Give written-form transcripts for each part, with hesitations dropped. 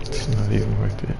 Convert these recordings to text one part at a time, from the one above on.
It's not even worth it.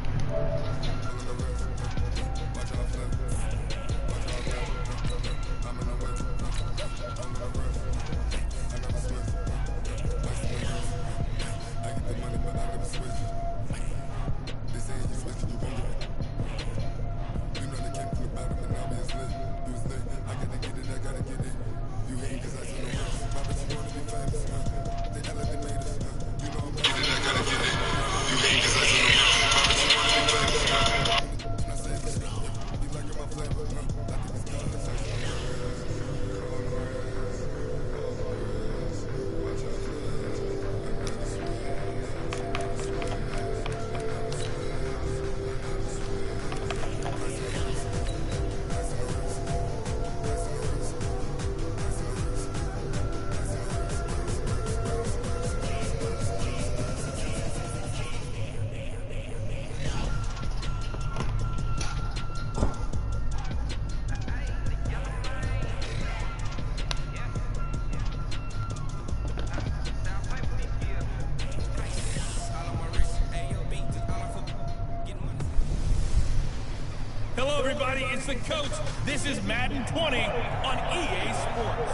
Hello, everybody. It's the coach. This is Madden 20 on EA Sports.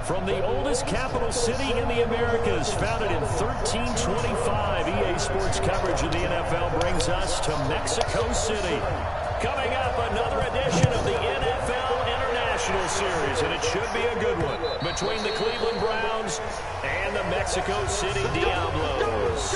From the oldest capital city in the Americas, founded in 1325, EA Sports coverage of the NFL brings us to Mexico City. Coming up, another edition of the NFL International Series, and it should be a good one, between the Cleveland Browns and the Mexico City Diablos.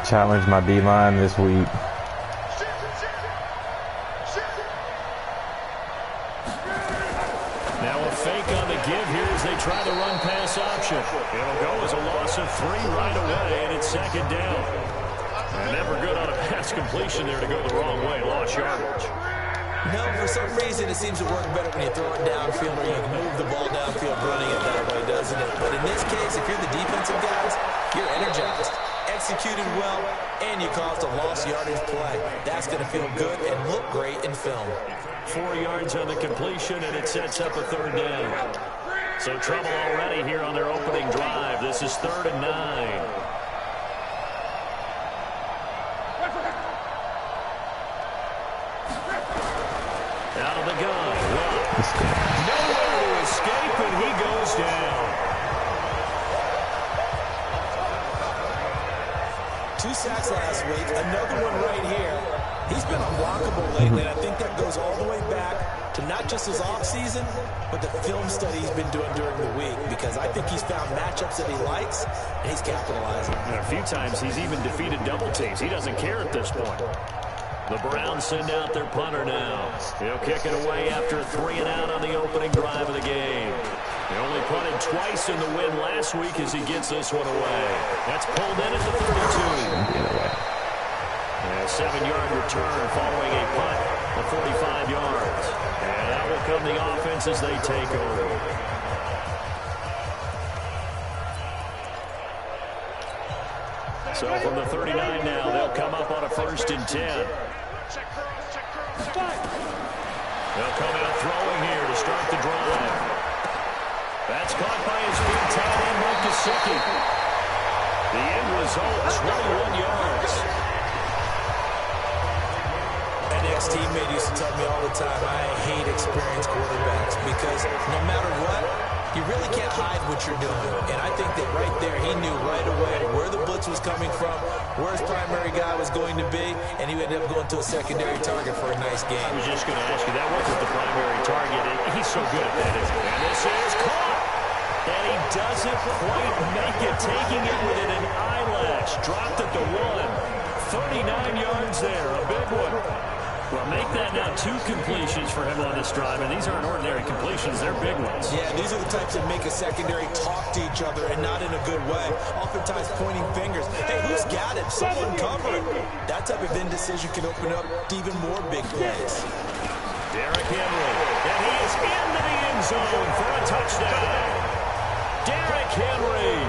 Challenge my D-line this week. Now a fake on the give here as they try the run-pass option. It'll go as a loss of 3 right away, and it's second down. And never good on a pass completion there to go the wrong way. Lost yardage. No, for some reason it seems to work better when you throw it downfield or you move the ball downfield running it that way, doesn't it? But in this case, if you're the defensive guys, you're energized. Executed well, and you caused a lost yardage play. That's going to feel good and look great in film. 4 yards on the completion, and it sets up a third down. So trouble already here on their opening drive. This is 3rd and 9. Out of the gun. Nowhere to escape, and he goes down. 2 sacks last week, another one right here. He's been unblockable lately, and I think that goes all the way back to not just his offseason, but the film study he's been doing during the week, because I think he's found matchups that he likes, and he's capitalizing. And a few times he's even defeated double teams. He doesn't care at this point. The Browns send out their punter now. He'll kick it away after 3 and out on the opening drive of the game. He only punted twice in the win last week as he gets this one away. That's pulled in at the 32. A 7-yard return following a punt of 45 yards. And that will come the offense as they take over. So from the 39 now, they'll come up on a 1st and 10. They'll come out throwing here to start the drive. That's caught by his big tight end, Mike Gesicki. The end result, 21 yards. An ex-teammate used to tell me all the time, I hate experienced quarterbacks because no matter what, you really can't hide what you're doing. And I think that right there, he knew right away where the blitz was coming from, where his primary guy was going to be, and he ended up going to a secondary target for a nice game. I was just going to ask you, that wasn't the primary target. He's so good at that, isn't he? And this is caught. And he doesn't quite make it, taking it within an eyelash. Dropped at the 1. 39 yards there, a big one. Well, make that now 2 completions for him on this drive, and these aren't ordinary completions, they're big ones. Yeah, these are the types that make a secondary talk to each other and not in a good way. Oftentimes pointing fingers. Hey, who someone covering. That type of indecision can open up to even more big plays. Derrick Henry, and he is into the end zone for a touchdown. Derrick Henry,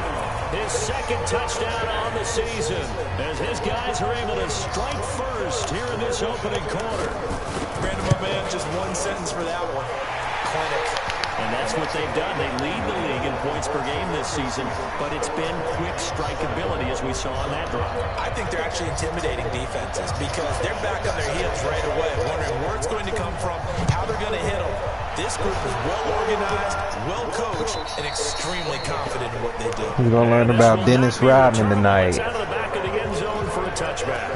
his second touchdown on the season, as his guys are able to strike first here in this opening quarter. Brandon, my man, just one sentence for that one. Clinic. And that's what they've done. They lead the league in points per game this season, but it's been quick strikeability as we saw on that drive. I think they're actually intimidating defenses because they're back on their heels right away, wondering where it's going to come from, how they're going to hit them. This group is well-organized, well-coached, and extremely confident in what they do. We're going to learn about Dennis Rodman tonight. Out of the back of the end zone for a touchback.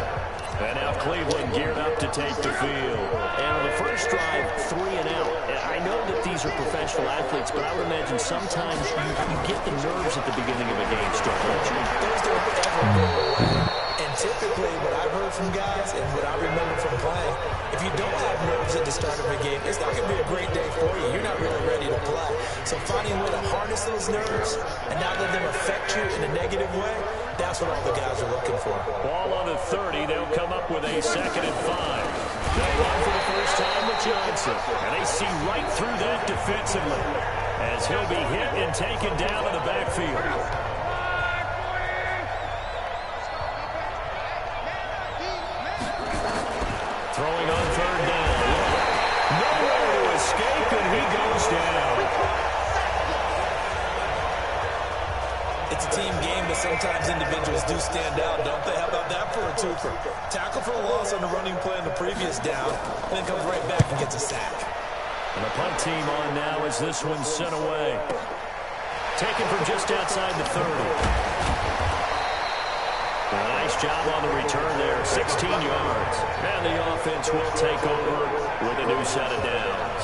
And now Cleveland geared up to take the field. And on the first drive, 3 and out. I know that these are professional athletes, but I would imagine sometimes you get the nerves at the beginning of a game start, don't you? Those don't ever go away. And typically, what I've heard from guys and what I remember from playing, if you don't have nerves at the start of a game, it's not going to be a great day for you. You're not really ready to play. So finding a way to harness those nerves and not let them affect you in a negative way, that's what all the guys are looking for. Ball on the 30. They'll come up with a 2nd and 5. They'll run for the first time with Johnson. And they see right through that defensively as he'll be hit and taken down in the backfield. Throwing on 3rd down. Nowhere to escape, and he goes down. It's a team game, but sometimes individuals do stand out, don't they? How about that for a twofer? Tackle for a loss on the running play on the previous down, and then comes right back and gets a sack. And the punt team on now as this one's sent away. Taken from just outside the 30. A nice job on the return there, 16 yards. And the offense will take over with a new set of downs.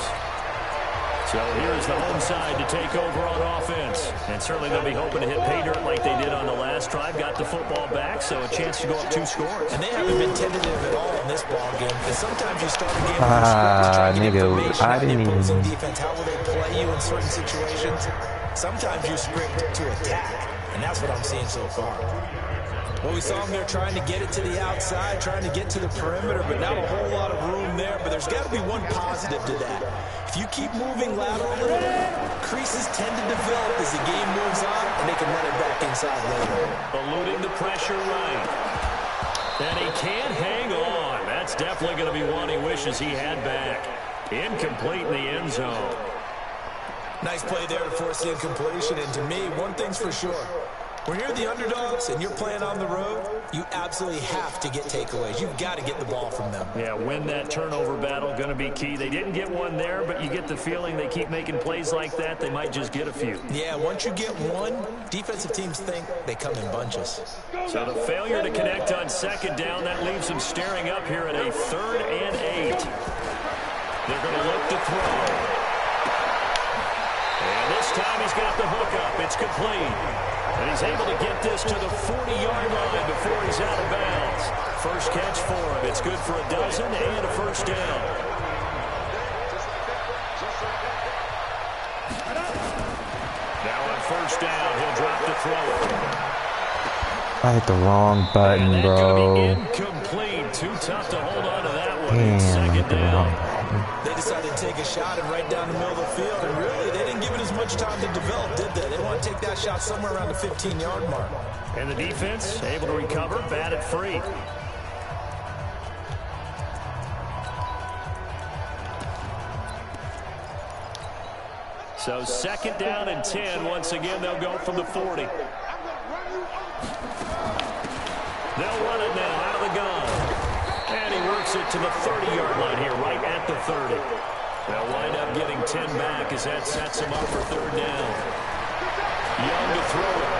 So here's the home side to take over on offense. And certainly they'll be hoping to hit pay dirt like they did on the last drive. Got the football back, so a chance to go up 2 scores. And they haven't been tentative at all in this ball game. Because sometimes you start a game with your script, trying to get information on the opposing defense. How will they play you in certain situations? Sometimes you script to attack. And that's what I'm seeing so far. Well, we saw them there trying to get it to the outside, trying to get to the perimeter, but not a whole lot of room there. But there's got to be one positive to that. If you keep moving laterally, creases tend to develop as the game moves on, and they can run it back inside later. Eluding the pressure right. And he can't hang on. That's definitely going to be one he wishes he had back. Incomplete in the end zone. Nice play there to force the incompletion. And to me, one thing's for sure. When you're the underdogs and you're playing on the road, you absolutely have to get takeaways. You've got to get the ball from them. Yeah, win that turnover battle, going to be key. They didn't get one there, but you get the feeling they keep making plays like that, they might just get a few. Yeah, once you get one, defensive teams think they come in bunches. So the failure to connect on 2nd down, that leaves them staring up here at a 3rd and 8. They're going to look to throw. And this time he's got the hook up. It's complete. And he's able to get this to the 40-yard line before he's out of bounds. First catch for him. It's good for a dozen and a first down. Now on 1st down, he'll drop to throw it. I hit the wrong button, bro. Incomplete. Too tough to hold on to that one. Damn, It's I hit 2nd the wrong down. button. They decided to take a shot and right down the middle of the field, and really, they didn't give it as much time to develop, did they? They want to take that shot somewhere around the 15-yard mark. And the defense able to recover, batted free. So 2nd down and 10. Once again, they'll go from the 40. They'll run it now out of the gun. And he works it to the 30-yard line here, right at the 30. They'll wind up getting 10 back as that sets him up for 3rd down. Young to throw it.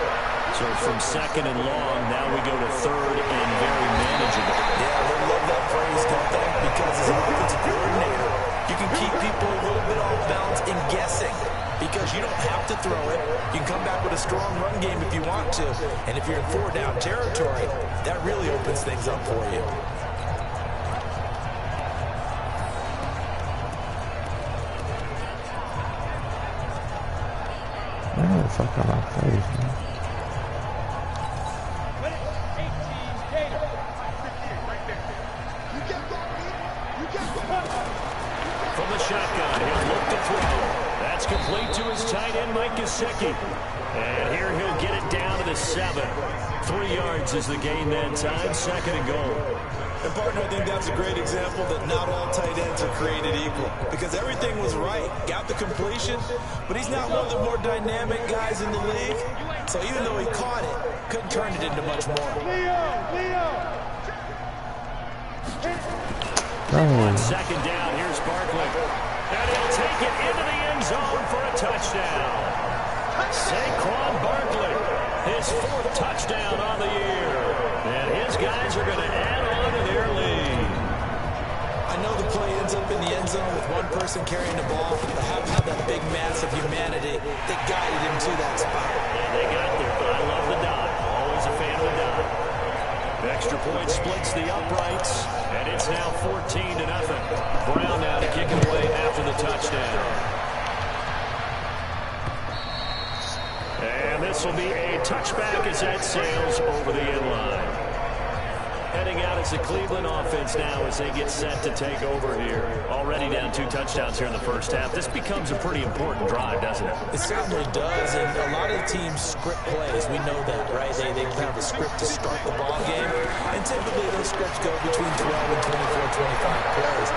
So from 2nd and long, now we go to 3rd and very manageable. Yeah, they love that phrase, don't they? Because as an offensive coordinator, you can keep people a little bit off balance and guessing. Because you don't have to throw it. You can come back with a strong run game if you want to. And if you're in 4-down territory, that really opens things up for you. Where the fuck am I placed, man? Complete to his tight end, Mike Gesicki. And here he'll get it down to the 7. 3 yards is the gain that time, 2nd and goal. And partner, I think that's a great example that not all tight ends are created equal, because everything was right. Got the completion, but he's not one of the more dynamic guys in the league. So even though he caught it, couldn't turn it into much more. On 2nd down, here's Barkley. And he'll take it into the end zone for a touchdown. Saquon Barkley, his 4th touchdown on the year. And his guys are going to add on to their lead. I know the play ends up in the end zone with one person carrying the ball, but how that big mass of humanity that guided him to that spot. Yeah, they got there, but I love the dive. Always a fan of the dive. The extra point splits the uprights, and it's now 14-0. Brown now to kick it away after the touchdown. And this will be a touchback as that sails over the end line. Heading out is the Cleveland offense now as they get set to take over here. Already down 2 touchdowns here in the first half. This becomes a pretty important drive, doesn't it? It certainly does, and a lot of the teams script plays. We know that, right? They have a script to start the ball game, and typically those scripts go between 12 and 24, 25 plays.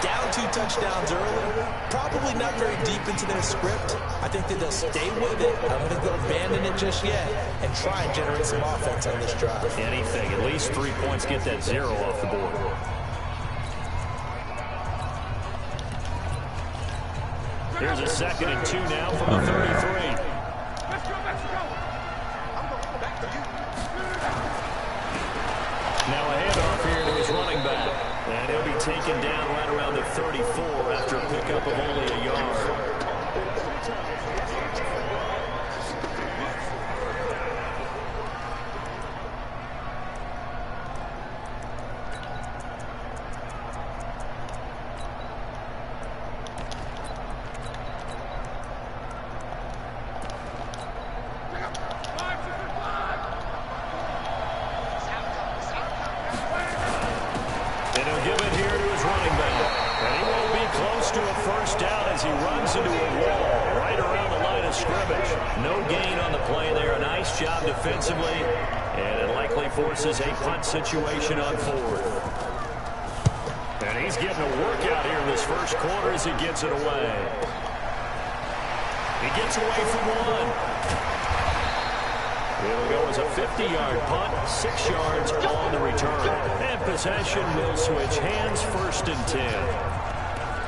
Down 2 touchdowns early, probably not very deep into their script. I think that they'll stay with it. I don't think they'll abandon it just yet and try and generate some offense on this drive. Anything, at least 3 points, get that 0 off the board. Here's a 2nd and 2 now from the 33. Now a handoff here to his running back. And he'll be taken down right around the 34 after a pickup of only a yard. Defensively, and it likely forces a punt situation on 4th. And he's getting a workout here in this first quarter as he gets it away. He gets away from 1. It'll go as a 50-yard punt, 6 yards on the return. And possession will switch hands, 1st and 10.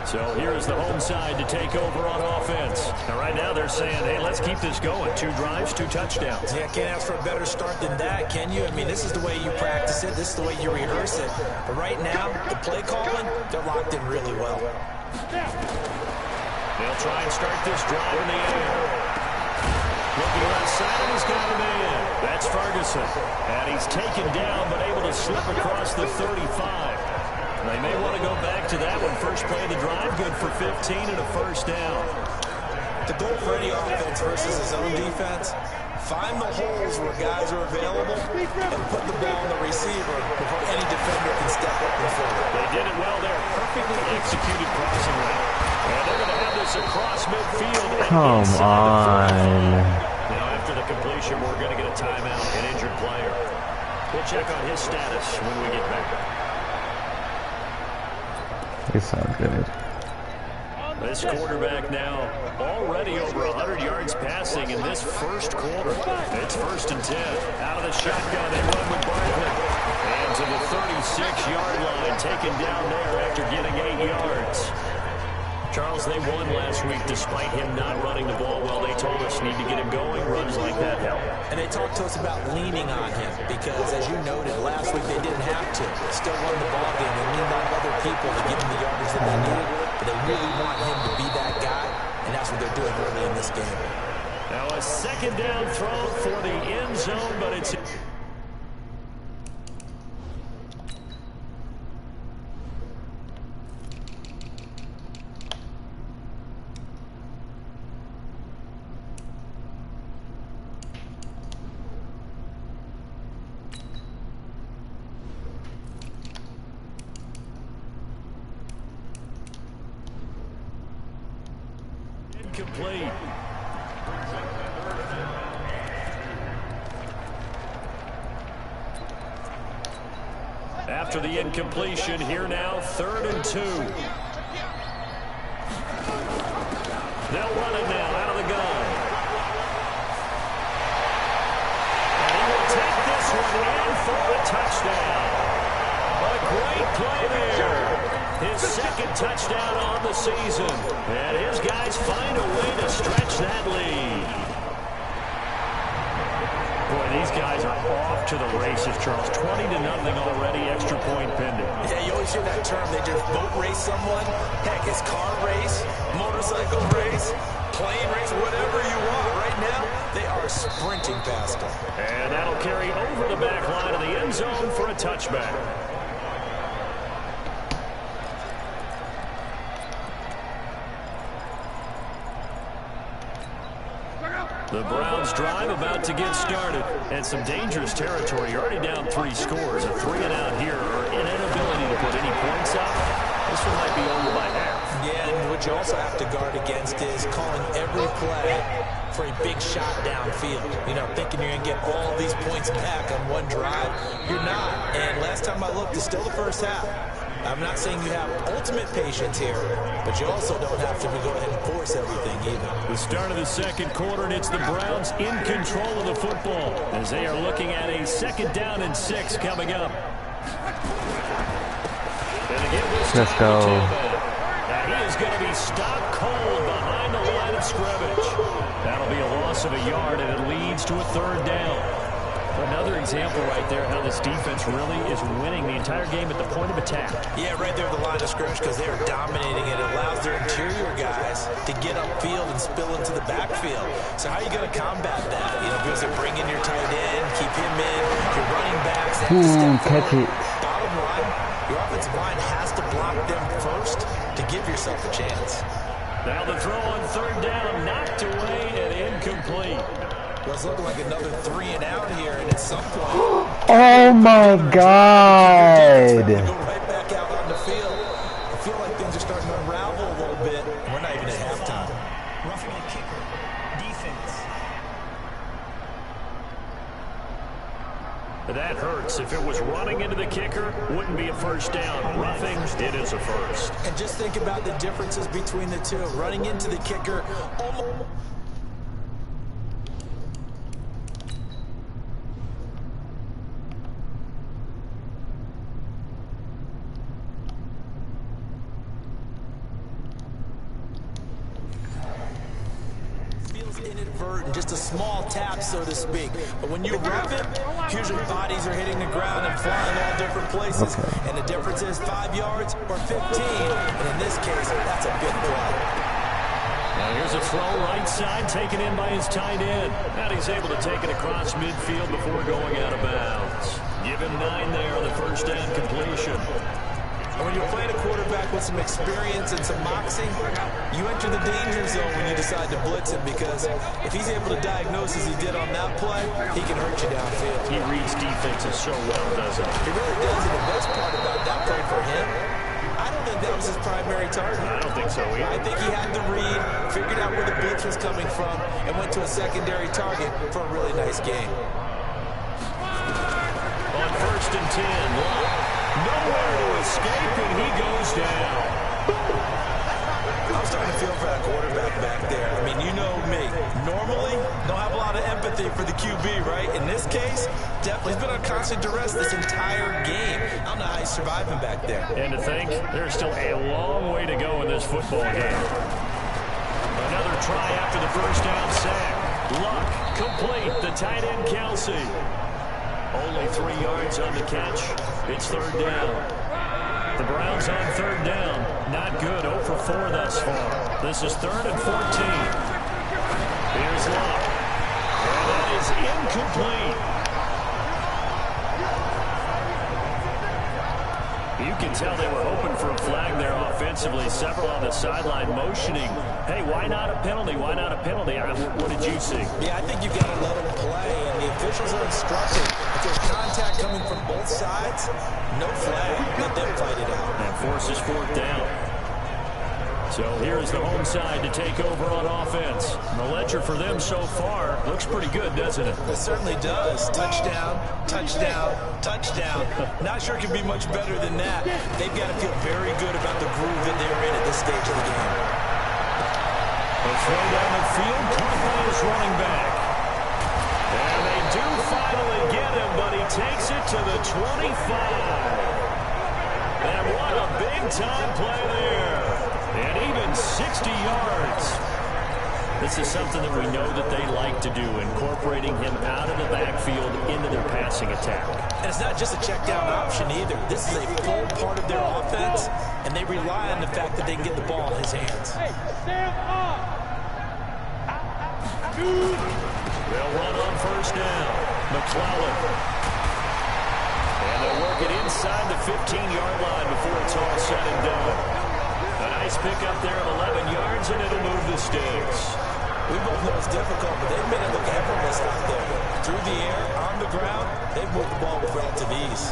So here's the home side to take over on offense. And right now they're saying, hey, let's keep this going. 2 drives, 2 touchdowns. Yeah, can't ask for a better start than that, can you? I mean, this is the way you practice it. This is the way you rehearse it. But right now, the play calling, they're locked in really well. They'll try and start this drive in the air. Looking left side, and he's got a man. That's Ferguson. And he's taken down, but able to slip across the 35. They may want to go back to that one. First play of the drive, good for 15 and a 1st down. The goal for any offense versus his own defense, find the holes where guys are available and put the ball on the receiver before any defender can step up and forward. They did it well there. Perfectly executed crossing route. And they're going to have this across midfield. Come on. Now after the completion, we're going to get a timeout, an injured player. We'll check on his status when we get back. He sounds good. This quarterback now already over 100 yards passing in this first quarter. It's 1st and 10. Out of the shotgun, they run with Barkley. And to the 36-yard line, taken down there after getting 8 yards. Charles, they won last week despite him not running the ball well. They told us need to get him going. Runs like that help. And they talked to us about leaning on him because, as you noted, last week they didn't have to. They still won the ball game. They leaned on other people to give them the yardage that they needed. But they really want him to be that guy, and that's what they're doing early in this game. Now a 2nd down throw for the end zone, but it's... incomplete. After the incompletion, here now, 3rd and 2. They'll run it now out of the gun. And he will take this one in for a touchdown. A great play there. His 2nd touchdown on the season. And his guys find a way to stretch that lead. Boy, these guys are off to the races, Charles. 20-0 already, extra point pending. Yeah, you always hear that term. They just boat race someone. Heck, it's car race, motorcycle race, plane race, whatever you want. Right now, they are sprinting past them. And that'll carry over the back line of the end zone for a touchback. The Browns drive about to get started, and some dangerous territory. You're already down 3 scores. A 3-and-out here, or an inability to put any points up. This one might be over by half. Yeah, and what you also have to guard against is calling every play for a big shot downfield. You know, thinking you're going to get all these points back on one drive. You're not. And last time I looked, it's still the first half. I'm not saying you have ultimate patience here, but you also don't have to go ahead and force everything either. The start of the 2nd quarter, and it's the Browns in control of the football as they are looking at a 2nd down and 6 coming up. And again, let's go. Now he is going to be stopped cold behind the line of scrimmage. That'll be a loss of a yard, and it leads to a 3rd down. Another example right there how this defense really is winning the entire game at the point of attack. Yeah, right there at the line of scrimmage because they are dominating it. It allows their interior guys to get upfield and spill into the backfield. So how are you going to combat that? You know, because they're bringing your tight end, keep him in, your running backs. Catch it. Bottom line, your offensive line has to block them first to give yourself a chance. Now the throw on 3rd down, knocked away and incomplete. Well, it's looking like another 3-and-out here, and at some point... Oh, my God! Go right back out on the field. I feel like things are starting to unravel a little bit. We're not even at halftime. Roughing the kicker. Defense. That hurts. If it was running into the kicker, wouldn't be a 1st down. Roughing, it is a 1st. And just think about the differences between the two. Running into the kicker... inadvertent, just a small tap, so to speak. But when you rough it, usually bodies are hitting the ground and flying all different places. Okay. And the difference is 5 yards or 15. And in this case, that's a big play. Now here's a throw right side taken in by his tight end. And he's able to take it across midfield before going out of bounds. Give him 9 there on the 1st down completion. And when you're playing a quarterback with some experience and some moxie, you enter the danger zone when you decide to blitz him, because if he's able to diagnose as he did on that play, he can hurt you downfield. He reads defenses so well, doesn't he? He really does, and the best part about that play for him, I don't think that was his primary target. I don't think so either. I think he had to read, figured out where the blitz was coming from, and went to a secondary target for a really nice game. On 1st and 10, nowhere to escape, and he goes down. I'm starting to feel for that quarterback back there. I mean, you know me. Normally, don't have a lot of empathy for the QB, right? In this case, definitely he's been on constant duress this entire game. I don't know how he's surviving back there. And to think, there's still a long way to go in this football game. Another try after the 1st down sack. Luck complete. The tight end, Kelsey. Only 3 yards on the catch. It's 3rd down. The Browns on 3rd down. Not good. 0 for 4 thus far. This is 3rd and 14. Here's Luck. And that is incomplete. You can tell they were hoping for a flag there offensively. Several on the sideline motioning. Hey, why not a penalty? Why not a penalty? What did you see? Yeah, I think you've got to let them play, and the officials are instructed. If there's contact coming from both sides, no flag. Let them fight it out. And forces 4th down. So here's the home side to take over on offense. And the ledger for them so far looks pretty good, doesn't it? It certainly does. Touchdown, touchdown, touchdown. Not sure it can be much better than that. They've got to feel very good about the groove that they're in at this stage of the game. A throw down the field, caught by his running back. And they do finally get him, but he takes it to the 25. And what a big-time play there. And even 60 yards. This is something that we know that they like to do, incorporating him out of the backfield into their passing attack. And it's not just a check down option either. This is a full part of their offense, and they rely on the fact that they can get the ball in his hands. Hey, stand up! They'll run on first down. McClellan. And they'll work it inside the 15-yard line before it's all said and done. A nice pickup there of 11 yards, and it'll move the sticks. We both know it's difficult, but they've made it look effortless out there. Through the air, on the ground, they've moved the ball with relative ease.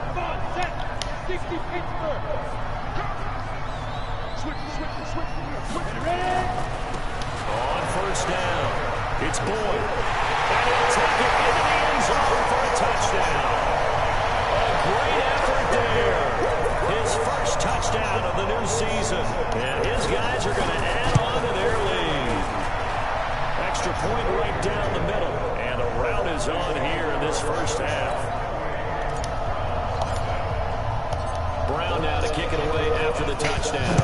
Come on, set! 60 Pittsburgh! Switch. Ready? On first down, it's Boyd. And he'll take it into the end zone for a touchdown. A great effort there. His first touchdown of the new season. And his guys are going to add on to their lead. Extra point right down the middle. And a rout is on here in this first half. Brown now to kick it away after the touchdown.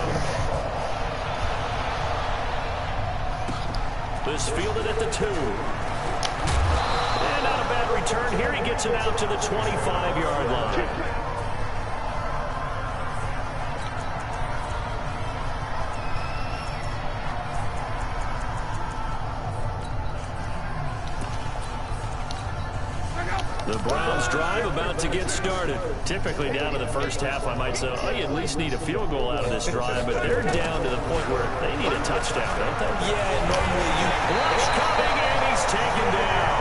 This fielded at the 2. And not a bad return here. He gets it out to the 25-yard line. The Browns drive about to get started. Typically down to the first half, I might say, oh, you at least need a field goal out of this drive, but they're down to the point where they need a touchdown, don't they? Yeah, normally you... Rush coming, and he's taken down.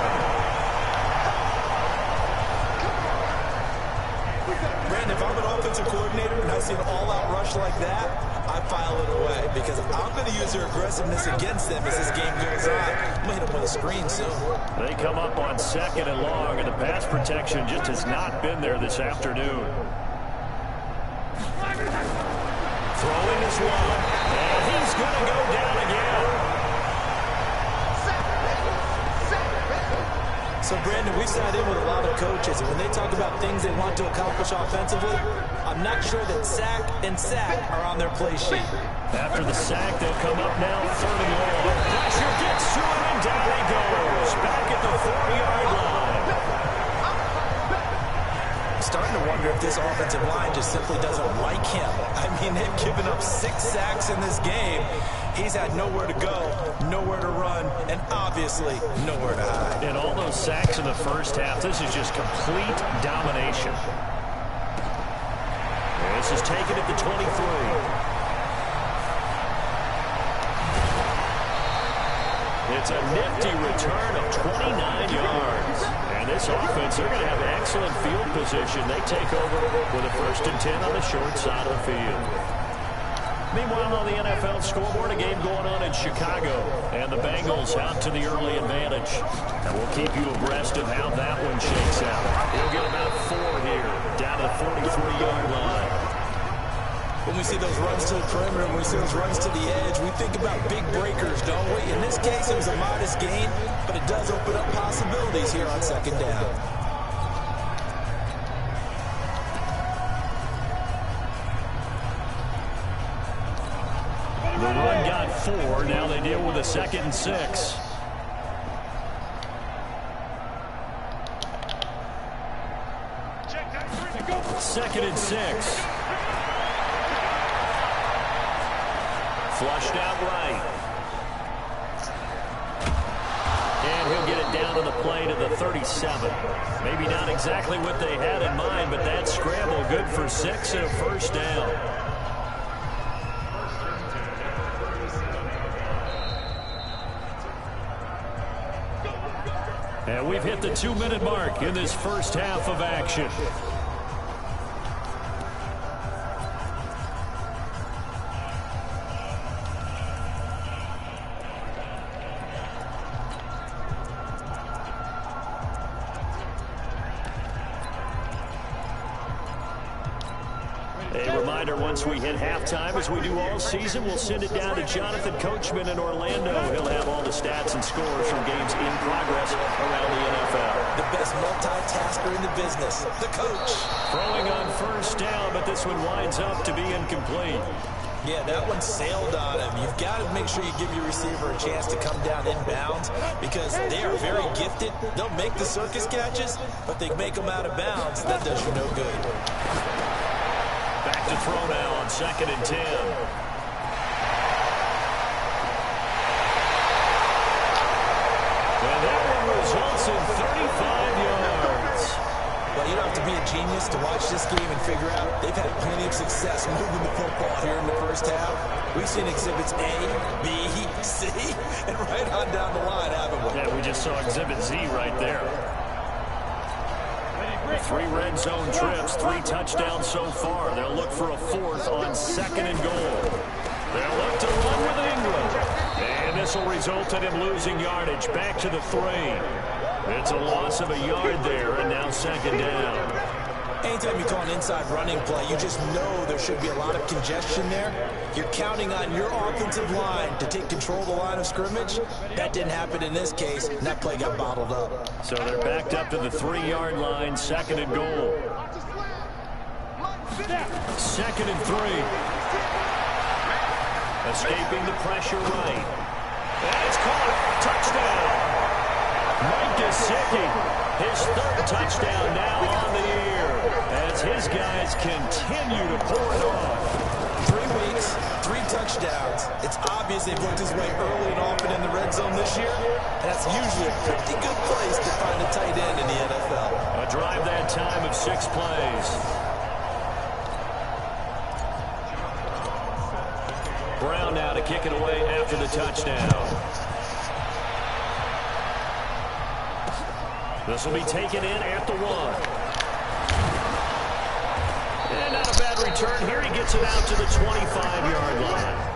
Brandon, if I'm an offensive coordinator and I see an all-out rush like that, I file it away because I'm going to use their aggressiveness against them as this game goes on. I'm going to hit them with a screen soon. They come up on 2nd and long, and the pass protection just has not been there this afternoon. Throwing is long, and he's going to go down again. So, Brandon, we sat in with a lot of coaches, and when they talk about things they want to accomplish offensively, I'm not sure that sack and sack are on their play sheet. After the sack, they'll come up now 3rd and long. Pressure gets to him, and down he goes. Back at the 4-yard line. I'm starting to wonder if this offensive line just simply doesn't like him. I mean, they've given up 6 sacks in this game. He's had nowhere to go, nowhere to run, and obviously nowhere to hide. And all those sacks in the first half, this is just complete domination. And this is taken at the 23. It's a nifty return of 29 yards. And this offense, they're going to have excellent field position. They take over with a 1st and 10 on the short side of the field. Meanwhile, on the NFL scoreboard, a game going on in Chicago, and the Bengals out to the early advantage. And we'll keep you abreast of how that one shakes out. We'll get about 4 here, down to the 43-yard line. When we see those runs to the perimeter, when we see those runs to the edge, we think about big breakers, don't we? In this case, it was a modest gain, but it does open up possibilities here on 2nd down. The run got 4. Now they deal with a 2nd and 6. Second and 6. Flushed out right. And he'll get it down to the play to the 37. Maybe not exactly what they had in mind, but that scramble good for 6 and a 1st down. And we've hit the 2-minute mark in this first half of action. A reminder, once we hit halftime, as we do all season, we'll send it down to Jonathan Coachman in Orlando. He'll have all the stats and scores from games in progress around the NFL. The best multitasker in the business, the coach. Throwing on first down, but this one winds up to be incomplete. Yeah, that one sailed on him. You've got to make sure you give your receiver a chance to come down inbounds because they are very gifted. They'll make the circus catches, but they make them out of bounds. That does you no good. Back to throw now on 2nd and 10. And that one results in 35 yards. Well, you don't have to be a genius to watch this game and figure out they've had plenty of success moving the football here in the first half. We've seen exhibits A, B, C, and right on down the line, haven't we? Yeah, we just saw exhibit Z right there. 3 red zone trips, 3 touchdowns so far. They'll look for a 4th on 2nd and goal. They'll look to run with Ingram. And this will result in him losing yardage. Back to the 3. It's a loss of a yard there, and now 2nd down. Anytime you call an inside running play, you just know there should be a lot of congestion there. You're counting on your offensive line to take control of the line of scrimmage. That didn't happen in this case, and that play got bottled up. So they're backed up to the 3-yard line, 2nd and goal. 2nd and 3. Escaping the pressure right. And it's caught. Touchdown. Mike Gesicki, his 3rd touchdown now on the year as his guys continue to pour it on. 3 weeks, 3 touchdowns. It's obvious they've worked his way early and often in the red zone this year, and that's usually a pretty good place to find a tight end in the NFL. A drive that time of 6 plays. Brown now to kick it away after the touchdown. This will be taken in at the 1. And not a bad return here. He gets it out to the 25-yard line.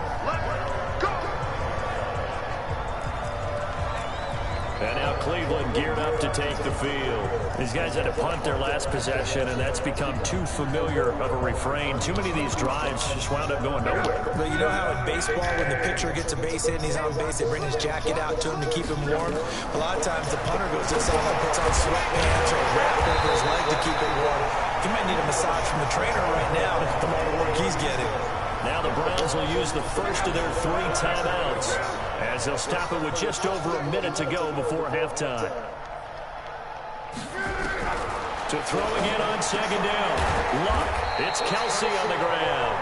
And now Cleveland geared up to take the field. These guys had to punt their last possession, and that's become too familiar of a refrain. Too many of these drives just wound up going nowhere. But you know how in baseball, when the pitcher gets a base hit and he's on base, they bring his jacket out to him to keep him warm? A lot of times the punter goes to the sideline, puts on sweatpants or a wrap over his leg to keep it warm. He might need a massage from the trainer right now from all the work he's getting. Now the Browns will use the first of their 3 timeouts as they'll stop it with just over a minute to go before halftime. To throw again on 2nd down. Luck. It's Kelsey on the ground.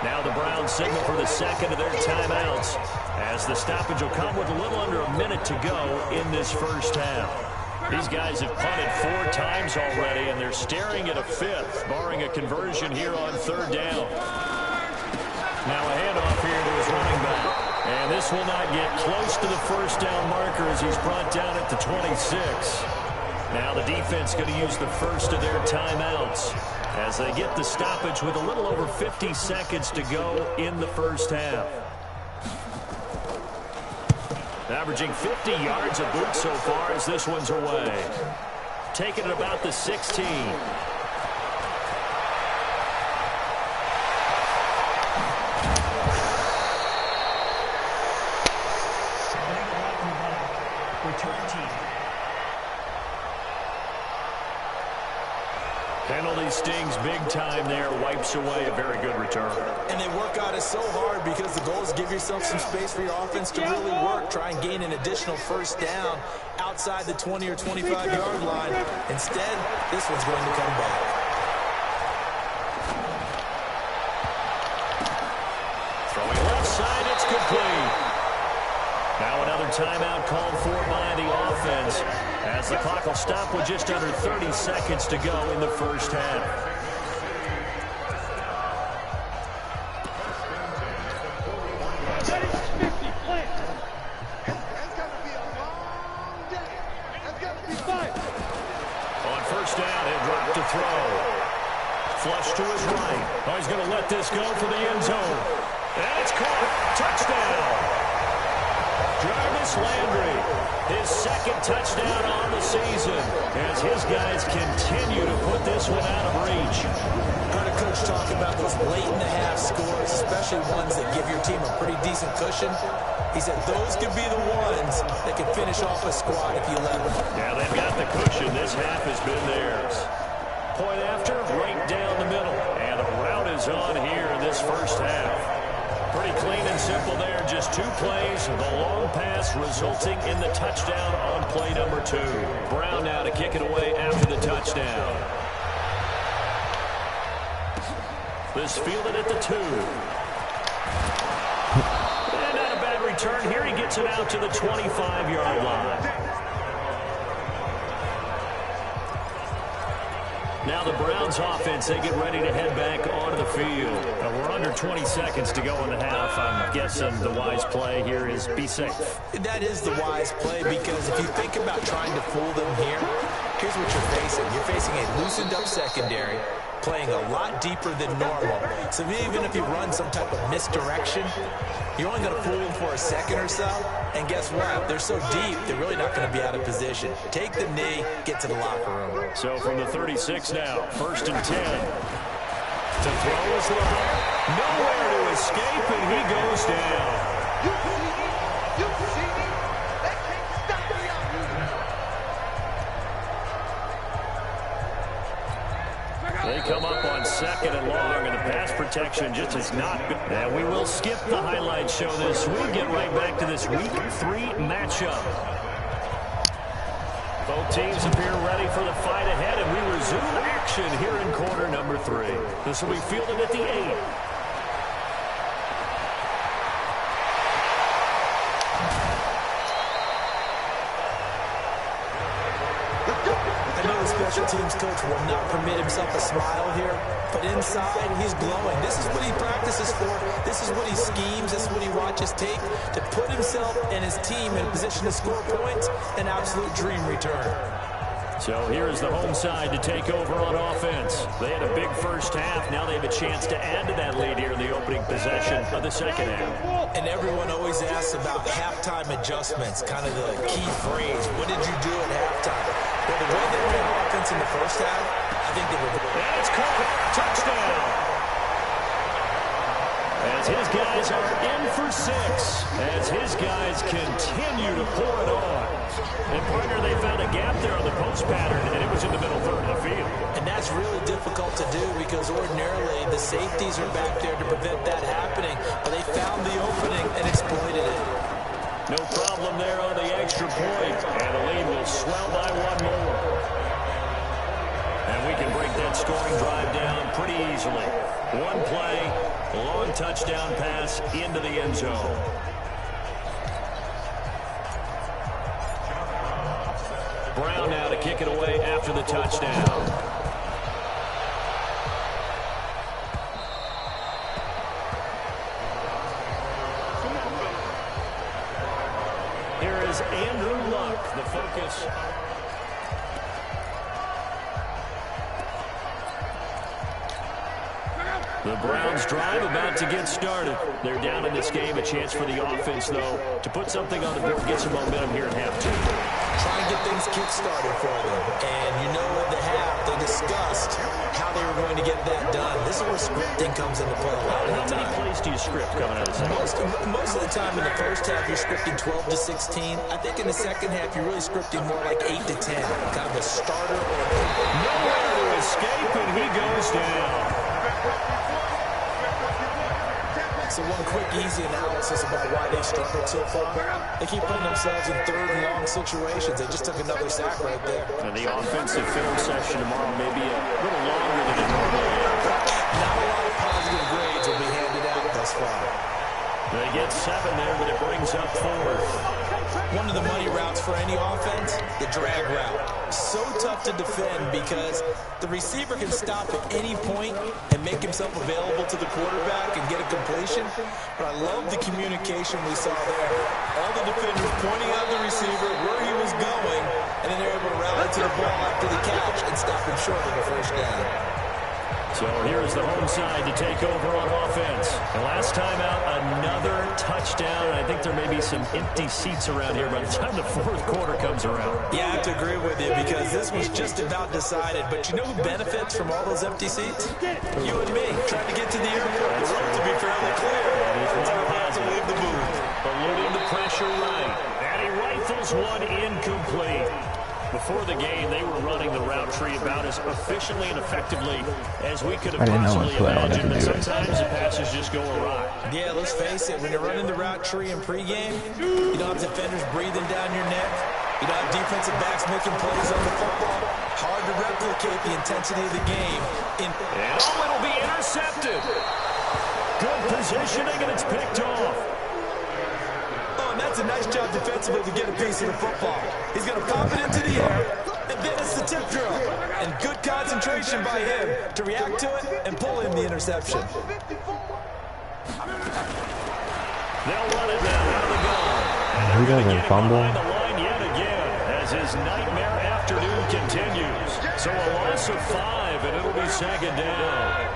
Now the Browns signal for the 2nd of their timeouts as the stoppage will come with a little under a minute to go in this first half. These guys have punted 4 times already, and they're staring at a 5th, barring a conversion here on 3rd down. Now a handoff here to his running back. And this will not get close to the first down marker as he's brought down at the 26. Now the defense going to use the first of their timeouts as they get the stoppage with a little over 50 seconds to go in the first half. Averaging 50 yards a boot so far as this one's away. Taking it about the 16. Penalty stings big time there, wipes away a very good return. And they work on it so hard because the goal is give yourself some space for your offense to really work. Try and gain an additional first down outside the 20 or 25-yard line. Instead, this one's going to come back. Throwing left side, it's complete. Now another timeout called for by the offense as the clock will stop with just under 30 seconds to go in the first half. he's going to let this go for the end zone. And it's caught. Touchdown. Jarvis Landry, his second touchdown on the season as his guys continue to put this one out of reach. Heard a coach talk about those late-in-the-half scores, especially ones that give your team a pretty decent cushion. He said those could be the ones that can finish off a squad if you let them. Yeah, they've got the cushion. This half has been theirs. Point after, right down the middle. And the route is on here in this first half. Pretty clean and simple there. Just 2 plays. The long pass resulting in the touchdown on play number 2. Brown now to kick it away after the touchdown. This fielded at the 2. And not a bad return here. He gets it out to the 25-yard line. Now the Browns offense, they get ready to head back onto the field. We're under 20 seconds to go in the half. I'm guessing the wise play here is be safe. That is the wise play because if you think about trying to fool them here, here's what you're facing. You're facing a loosened up secondary, playing a lot deeper than normal. So even if you run some type of misdirection, you're only going to fool them for a second or so. And guess what? They're so deep, they're really not going to be out of position. Take the knee, get to the locker room. So from the 36 now, 1st and 10. To throw is LeBron. Nowhere to escape, and he goes down. You see me? That can't stop me out here. They come up on 2nd and long, and the pass protection just is not good. And we will skip the highlight show this week. Get right back to this Week 3 matchup. Both teams appear ready for the fight ahead, and we resume action here in quarter number 3. This will be fielded at the 8. Special teams coach will not permit himself a smile here, but inside he's glowing. This is what he practices for. This is what he schemes. This is what he watches take to put himself and his team in position to score points. An absolute dream return. So here is the home side to take over on offense. They had a big first half. Now they have a chance to add to that lead here in the opening possession of the second half. And everyone always asks about halftime adjustments, kind of the key phrase. What did you do at halftime? Well, the way they played offense in the first half, I think they were... And it's caught. Touchdown. As his guys are in for 6. As his guys continue to pour it on. And partner, they found a gap there on the post pattern, and it was in the middle third of the field. And that's really difficult to do because ordinarily the safeties are back there to prevent that happening. But they found the opening and exploited it. No problem there on the extra point. And the lead will swell by 1 more. And we can break that scoring drive down pretty easily. 1 play, long touchdown pass into the end zone. Brown now to kick it away after the touchdown. Andrew Luck, the focus. The Browns drive about to get started. They're down in this game. A chance for the offense, though, to put something on the board, get some momentum here in half 2. Try and get things kick-started for them. And you know at the half, they discussed how they were going to get that done. This is where scripting comes into play. How many plays do you script coming out of the second? Most of the time in the first half, you're scripting 12 to 16. I think in the second half, you're really scripting more like 8 to 10. Kind of a starter. Nowhere to escape, and he goes down. So one quick, easy analysis about why they struggled so far. They keep putting themselves in 3rd and long situations. They just took another sack right there. And the offensive film session tomorrow may be a little longer than it normally is. Not a lot of positive grades will be handed out thus far. They get 7 there, but it brings up 4th. One of the money routes for any offense, the drag route. So tough to defend because the receiver can stop at any point and make himself available to the quarterback and get a completion. But I love the communication we saw there. All the defenders pointing out the receiver, where he was going, and then they're able to rally to the ball after the catch and stop him short of the first down. So here's the home side to take over on offense. And last time out, another touchdown. I think there may be some empty seats around here by the time the fourth quarter comes around. Yeah, I have to agree with you because this was just about decided. But you know who benefits from all those empty seats? You and me, trying to get to the airport. The road to be fairly clear. Every time we have to leave the booth. Eluding the pressure right. And he rifles one incomplete. Before the game, they were running the route tree about as efficiently and effectively as we could have possibly imagined, but sometimes the passes just go awry. Yeah, let's face it, when you're running the route tree in pregame, you don't have defenders breathing down your neck. You don't have defensive backs making plays on the football. Hard to replicate the intensity of the game. It'll be intercepted. Good positioning, and it's picked off. And that's a nice job defensively to get a piece of the football. He's going to pop it into the air, and then it's the tip drill. And good concentration by him to react to it and pull in the interception. They'll run it down out of the gun. He doesn't fumble. The line yet again as his nightmare afternoon continues. So a loss of 5, and it'll be second down.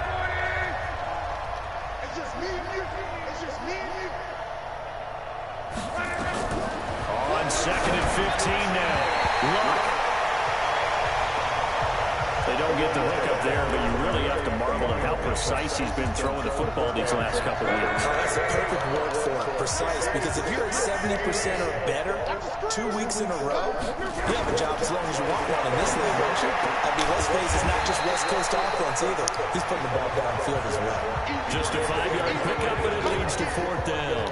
It's just me and you. It's just me and you. On second and 15 now. Luck. They don't get the hook up there, but you really have to marvel at how precise he's been throwing the football these last couple of weeks. Oh, that's a perfect word for it, precise, because if you're at 70% or better 2 weeks in a row, you have a job as long as you want one in this league, don't you? I mean, let's face it, it's not just West Coast offense either. He's putting the ball downfield as well. Just a 5-yard pickup, and it leads to fourth down.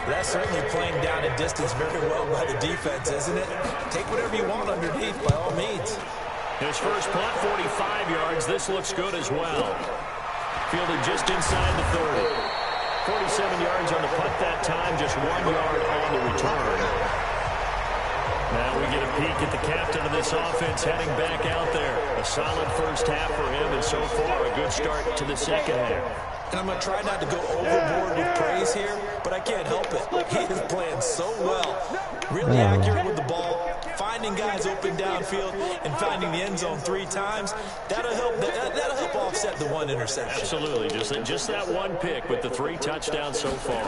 That's certainly playing down in distance very well by the defense, isn't it? Take whatever you want underneath, by all means. His first punt, 45 yards. This looks good as well. Fielded just inside the 30. 47 yards on the punt that time, just 1 yard on the return. Now we get a peek at the captain of this offense heading back out there. A solid first half for him, and so far a good start to the second half. And I'm going to try not to go overboard with praise here, but I can't help it. He is playing so well. Really accurate with the ball, finding guys open downfield, and finding the end zone 3 times. That'll help offset the 1 interception. Absolutely. Just that 1 pick with the 3 touchdowns so far.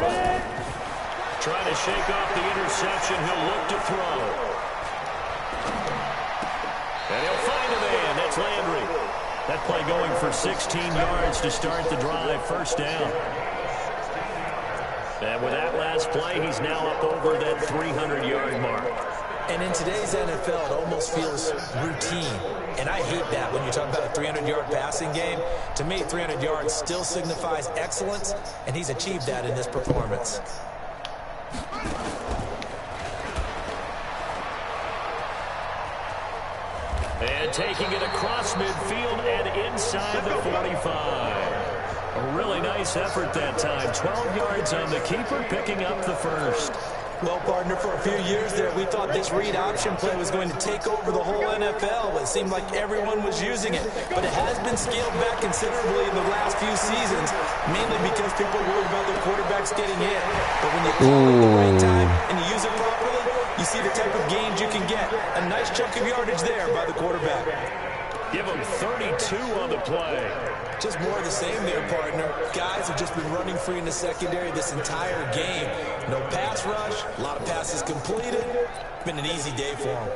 Trying to shake off the interception. He'll look to throw. And he'll find a man. That's Landry. That play going for 16 yards to start the drive. First down. And with that last play, he's now up over that 300-yard mark. And in today's NFL, it almost feels routine. And I hate that when you talk about a 300-yard passing game. To me, 300 yards still signifies excellence, and he's achieved that in this performance. And taking it across midfield and inside the 45. A really nice effort that time. 12 yards on the keeper, picking up the first. Well, partner, for a few years there, we thought this read option play was going to take over the whole NFL. It seemed like everyone was using it. But it has been scaled back considerably in the last few seasons, mainly because people are worried about their quarterbacks getting hit. But when you call it at the right time and you use it properly, you see the type of gains you can get. A nice chunk of yardage there by the quarterback. Give him 32 on the play. Just more of the same there, partner. Guys have just been running free in the secondary this entire game. No pass rush, a lot of passes completed. Been an easy day for them.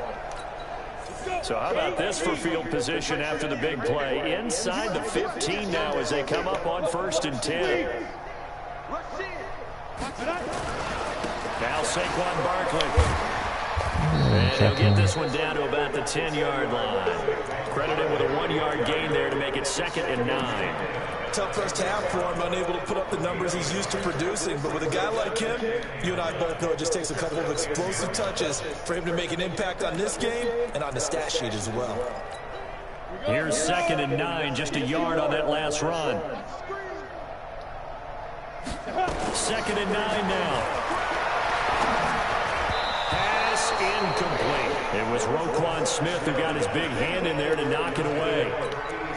So how about this for field position after the big play? Inside the 15 now as they come up on 1st and 10. Now Saquon Barkley. And he'll get this one down to about the 10-yard line. Credited with a 1-yard gain there to make it 2nd and 9. Tough first half for him, unable to put up the numbers he's used to producing. But with a guy like him, you and I both know it just takes a couple of explosive touches for him to make an impact on this game and on the stat sheet as well. Here's 2nd and 9, just a yard on that last run. 2nd and 9 now. Pass incomplete. It was Roquan Smith who got his big hand in there to knock it away.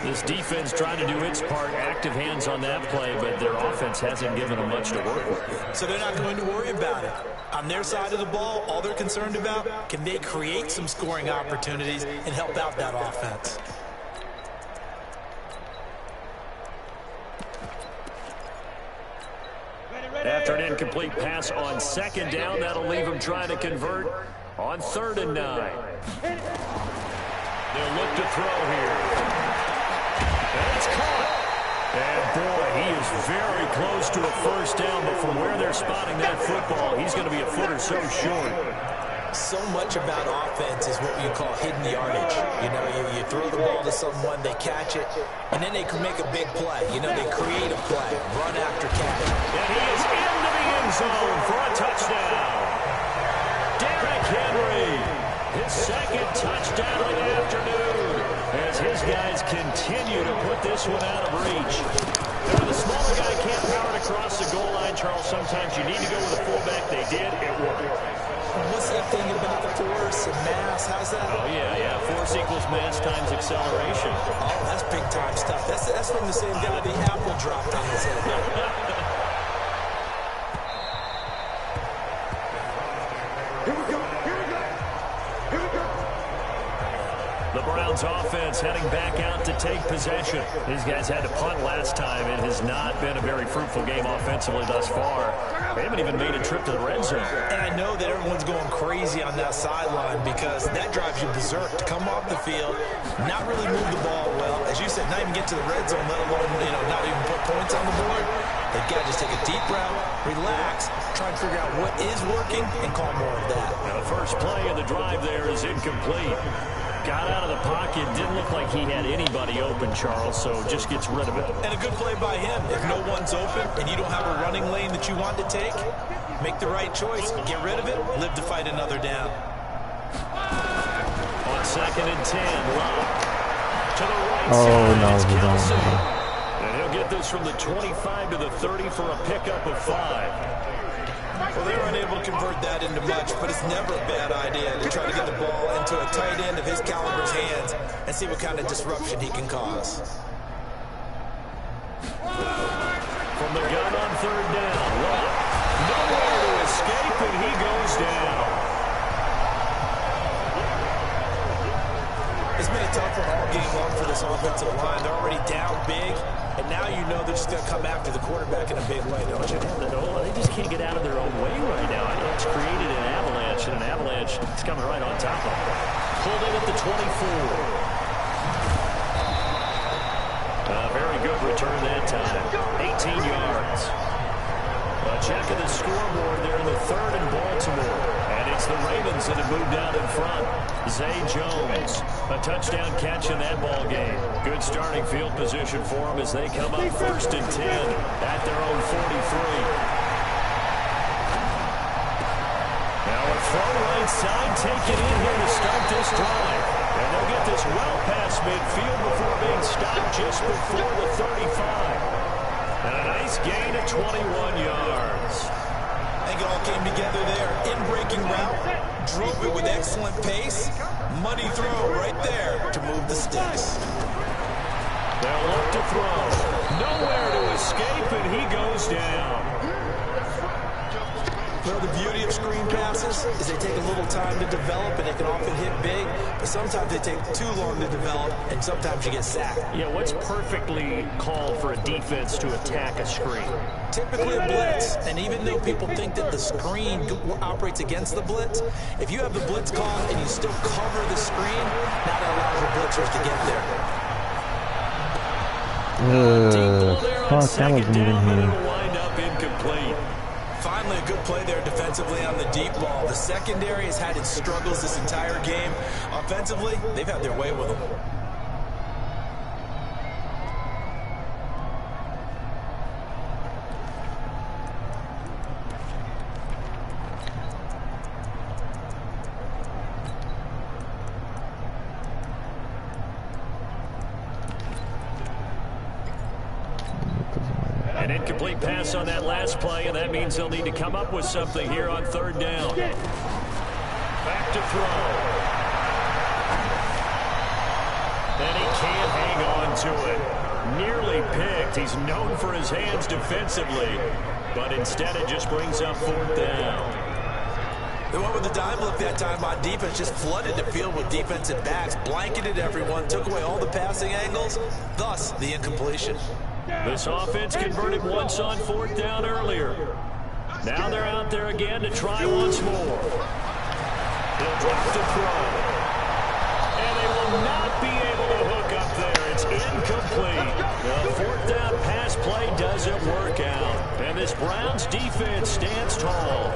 This defense trying to do its part, active hands on that play, but their offense hasn't given them much to work with. So they're not going to worry about it. On their side of the ball, all they're concerned about, can they create some scoring opportunities and help out that offense? After an incomplete pass on second down, that'll leave him trying to convert on 3rd and 9. They'll look to throw here. And it's caught. And boy, he is very close to a first down, but from where they're spotting that football, he's going to be a foot or so short. So much about offense is what you call hidden yardage. You know, you throw the ball to someone, they catch it, and then they can make a big play. You know, they create a play, run after catch. And he is into the end zone for a touchdown. Derrick Henry, his second touchdown of the afternoon, as his guys continue to put this one out of reach. And when the smaller guy can't power it across the goal line, Charles, sometimes you need to go with a fullback. They did. It worked. What's that thing about force and mass? How's that? Oh, yeah. Force equals mass times acceleration. Oh, that's big-time stuff. That's from the same guy the apple dropped on his head. Here we go. The Browns offense heading back out to take possession. These guys had to punt last time. It has not been a very fruitful game offensively thus far. They haven't even made a trip to the red zone. And I know that everyone's going crazy on that sideline because that drives you berserk to come off the field, not really move the ball well. As you said, not even get to the red zone, let alone, not even put points on the board. They've got to just take a deep breath, relax, try and figure out what is working, and call more of that. Now the first play of the drive there is incomplete. Got out of the pocket, didn't look like he had anybody open, Charles, so just gets rid of it. And a good play by him. If no one's open and you don't have a running lane that you want to take, make the right choice, get rid of it, live to fight another down. On 2nd and 10, Love to the right Oh, side. no, It's he Kelsey. don't. And he'll get this from the 25 to the 30 for a pickup of 5. Well, they were unable to convert that into much, but it's never a bad idea to try to get the ball into a tight end of his caliber's hands and see what kind of disruption he can cause. From the gun on 3rd down, Love. Nowhere to escape, and he goes down. It's been a tough one all game long for this offensive line. They're already down big, and now you know they're just going to come after the quarterback in a big way, don't you? They just can't get out of their own way right now. I know it's created an avalanche, and an avalanche is coming right on top of them. Pulled in at the 24. Very good return that time. 18 yards. A check of the scoreboard there in the 3rd in Baltimore. And it's the Ravens that have moved out in front. Zay Jones, a touchdown catch in that ball game. Good starting field position for them as they come up 1st and 10 at their own 43. Now a throw right side taken in here to start this drive. And they'll get this well past midfield before being stopped just before the 35. And a nice gain of 21 yards. I think it all came together there. In-breaking route, drove it with excellent pace. Money throw right there to move the sticks. They'll look to throw. Nowhere to escape, and he goes down. Well, the beauty of screen passes is they take a little time to develop, and they can often hit big, but sometimes they take too long to develop, and sometimes you get sacked. Yeah, what's perfectly called for a defense to attack a screen? Typically a blitz, and even though people think that the screen operates against the blitz, if you have the blitz called and you still cover the screen, now that allows your blitzers to get there. Fuck, that wasn't even here. Wind up incomplete. Finally, a good play there defensively on the deep ball. The secondary has had its struggles this entire game. Offensively, they've had their way with them. An incomplete pass on that last play, and that means they'll need to come up with something here on 3rd down. Back to throw. And he can't hang on to it. Nearly picked. He's known for his hands defensively, but instead it just brings up 4th down. They went with the dime look that time on defense, just flooded the field with defensive backs, blanketed everyone, took away all the passing angles, thus the incompletion. This offense converted once on 4th down earlier. Now they're out there again to try once more. He'll drop to throw. And they will not be able to hook up there. It's incomplete. The 4th down pass play doesn't work out. And this Browns defense stands tall.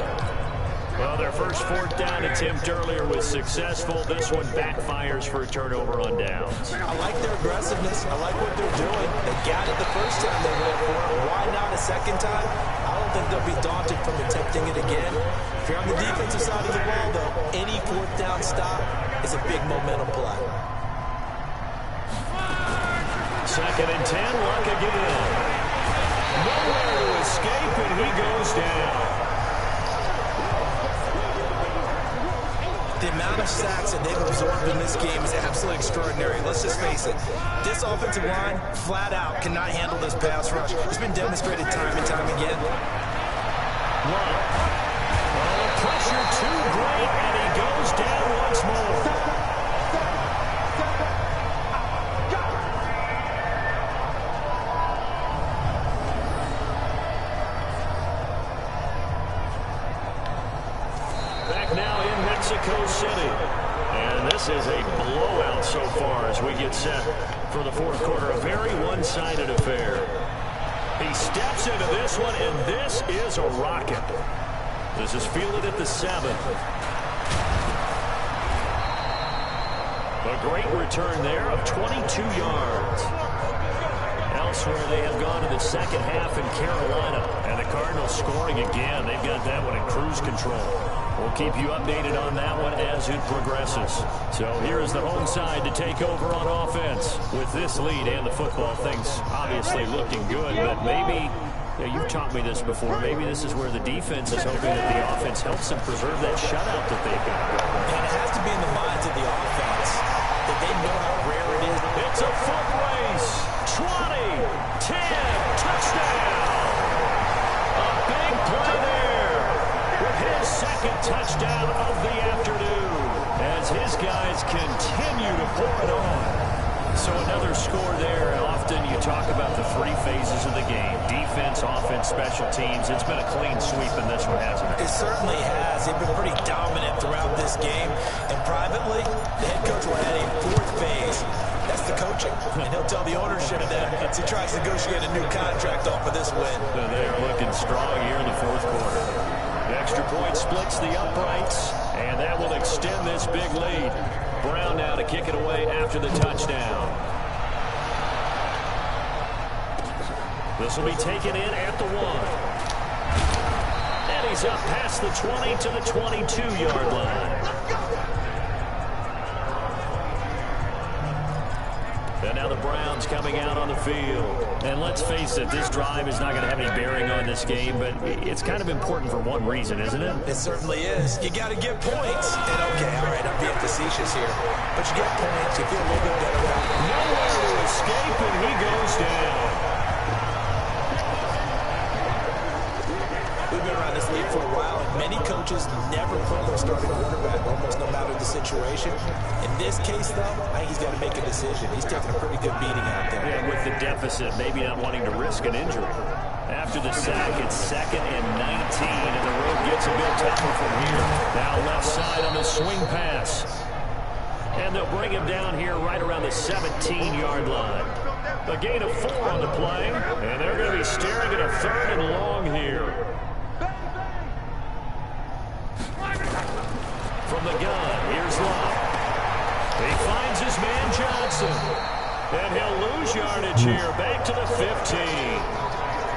Well, their first 4th down attempt earlier was successful. This one backfires for a turnover on downs. I like their aggressiveness. I like what they're doing. They got it the first time they went for it. Why not a second time? I don't think they'll be daunted from attempting it again. If you're on the defensive side of the ball, though, any 4th down stop is a big momentum play. 2nd and 10, Luck again. Nowhere to escape, and he goes down. The amount of sacks that they've absorbed in this game is absolutely extraordinary. Let's just face it. This offensive line, flat out, cannot handle this pass rush. It's been demonstrated time and time again. Well, the pressure too great, and he goes down once more. Now in Mexico City. And this is a blowout so far as we get set for the 4th quarter. A very one-sided affair. He steps into this one, and this is a rocket. This is fielded at the 7. A great return there of 22 yards. Elsewhere, they have gone to the second half in Carolina. And the Cardinals scoring again. They've got that one in cruise control. We'll keep you updated on that one as it progresses. So here is the home side to take over on offense. With this lead and the football, things obviously looking good. But maybe, you've taught me this before, maybe this is where the defense is hoping that the offense helps them preserve that shutout that they've got. And it has to be in the minds of the offense that they know how rare it is. It's a foot race. 20, 10, touchdown. A big play there with his 2nd touchdown of the afternoon as his guys continue to pour it on. So another score there, and often you talk about the 3 phases of the game. Defense, offense, special teams. It's been a clean sweep in this one, hasn't it? It certainly has. They've been pretty dominant throughout this game. And privately, the head coach will add a 4th phase. That's the coaching. And he'll tell the ownership that as he tries to negotiate a new contract off of this win. They are looking strong here in the 4th quarter. The extra point splits the uprights, and that will extend this big lead. Brown now to kick it away after the touchdown. This will be taken in at the 1. And he's up past the 20 to the 22-yard line. And now the Browns coming out on the field. And let's face it, this drive is not going to have any bearing on this game, but it's kind of important for one reason, isn't it? It certainly is. You got to get points. And okay, all right, I'm being facetious here. But you get points, you feel a little bit better about it. Nowhere to escape, and he goes down. We've been around this league for a while, and many coaches never put their starting quarterback, almost no matter the situation. In this case, though, I think he's got to make a decision. He's taking a pretty good beating out there. Yeah, with the deficit, maybe not wanting to risk an injury. After the sack, it's 2nd and 19, and the road gets a bit tougher from here. Now left side on the swing pass. And they'll bring him down here right around the 17-yard line. A gain of 4 on the play, and they're going to be staring at a 3rd and long here. From the gun, here's Luck. He finds his man Johnson. And he'll lose yardage here, back to the 15.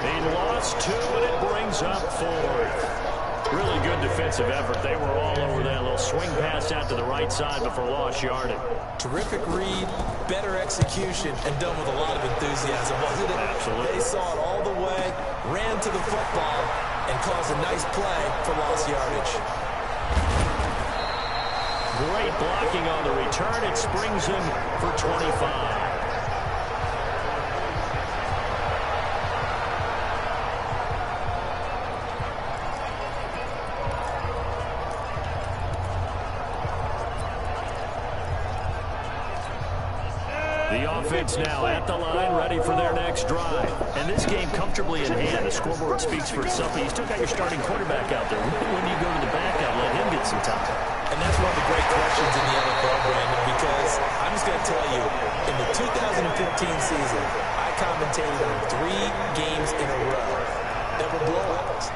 He lost 2, and it brings up 4th. Really good defensive effort. They were all over that little swing pass out to the right side before lost yardage. Terrific read, better execution, and done with a lot of enthusiasm, wasn't it? Absolutely. They saw it all the way, ran to the football, and caused a nice play for lost yardage. Great blocking on the return. It springs him for 25. The offense now at the line, ready for their next drive. And this game comfortably in hand. The scoreboard speaks for itself. You still got your starting quarterback out there. When do you go to the backup, let him get some time? And that's one of the great questions in the NFL, Brandon, because I'm just going to tell you, in the 2015 season, I commentated on 3 games in a row that were blowouts.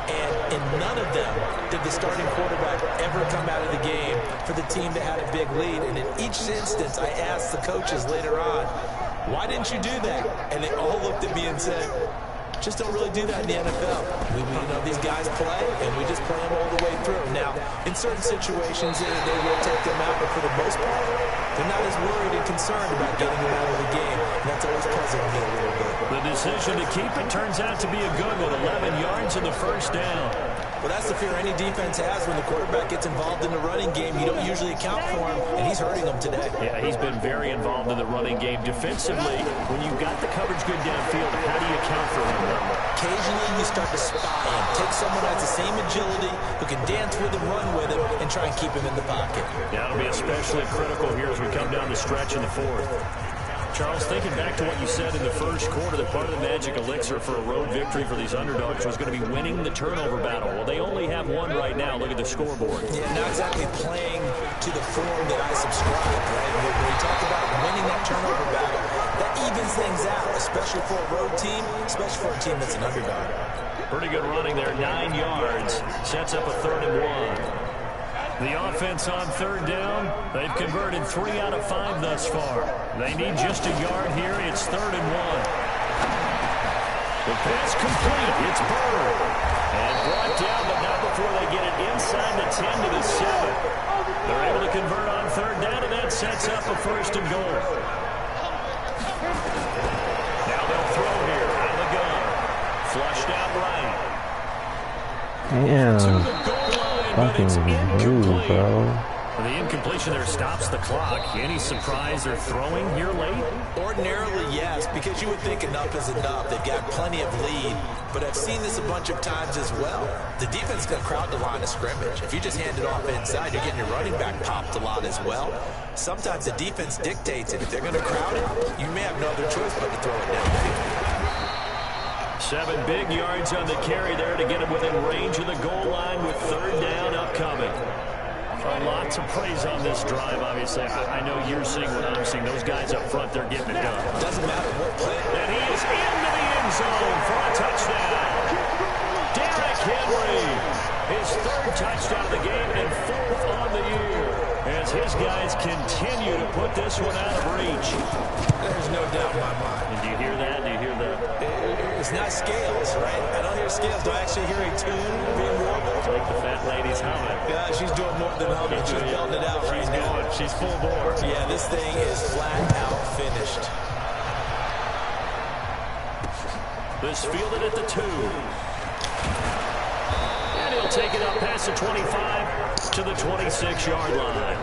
And in none of them did the starting quarterback ever come out of the game for the team that had a big lead. And in each instance, I asked the coaches later on, why didn't you do that? And they all looked at me and said, just don't really do that in the NFL. We know these guys play, and we just play them all the way through. Now, in certain situations, they will take them out, but for the most part, they're not as worried and concerned about getting them out of the game. And that's always puzzling me a little bit. The decision to keep it turns out to be a good one. 11 yards in the first down. Well, that's the fear any defense has when the quarterback gets involved in the running game. You don't usually account for him, and he's hurting them today. Yeah, he's been very involved in the running game. Defensively, when you've got the coverage good downfield, how do you account for him? Occasionally, you start to spy him. Take someone who has the same agility, who can dance with him, run with him, and try and keep him in the pocket. Yeah, it'll be especially critical here as we come down the stretch in the fourth. Charles, thinking back to what you said in the first quarter, that part of the magic elixir for a road victory for these underdogs was going to be winning the turnover battle. Well, they only have one right now. Look at the scoreboard. Yeah, not exactly playing to the form that I subscribe, right? When we talk about winning that turnover battle, that evens things out, especially for a road team, especially for a team that's an underdog. Pretty good running there, 9 yards. Sets up a 3rd and 1. The offense on 3rd down. They've converted 3 out of 5 thus far. They need just a yard here. It's 3rd and 1. The pass complete. It's Bird. And brought down, but not before they get it inside the 10 to the 7. They're able to convert on 3rd down, and that sets up a 1st and goal. Now they'll throw here out of the gun. Flushed out right. Damn. Fucking move, bro. The incompletion there stops the clock. Any surprise they're throwing here late? Ordinarily, yes, because you would think enough is enough. They've got plenty of lead, but I've seen this a bunch of times as well. The defense is going to crowd the line of scrimmage. If you just hand it off inside, you're getting your running back popped a lot as well. Sometimes the defense dictates it. If they're going to crowd it, you may have no other choice but to throw it downfield. 7 big yards on the carry there to get him within range of the goal line with 3rd down upcoming. Lots of praise on this drive, obviously. I know you're seeing what I'm seeing. Those guys up front, they're getting it done. Doesn't matter what play. And he is into the end zone for a touchdown. Derrick Henry, his 3rd touchdown of the game and 4th on the year, as his guys continue to put this one out of reach. There's no doubt in my mind. And do you hear that? Do you hear that? It's not scales, right? I don't hear scales. Do I actually hear a tune being warbled? It's like the fat lady's humming. Yeah, she's doing more than humming. She's belting it out right now. She's full bore. Yeah, this thing is flat out finished. This fielded at the 2. And he'll take it up past the 25 to the 26-yard line.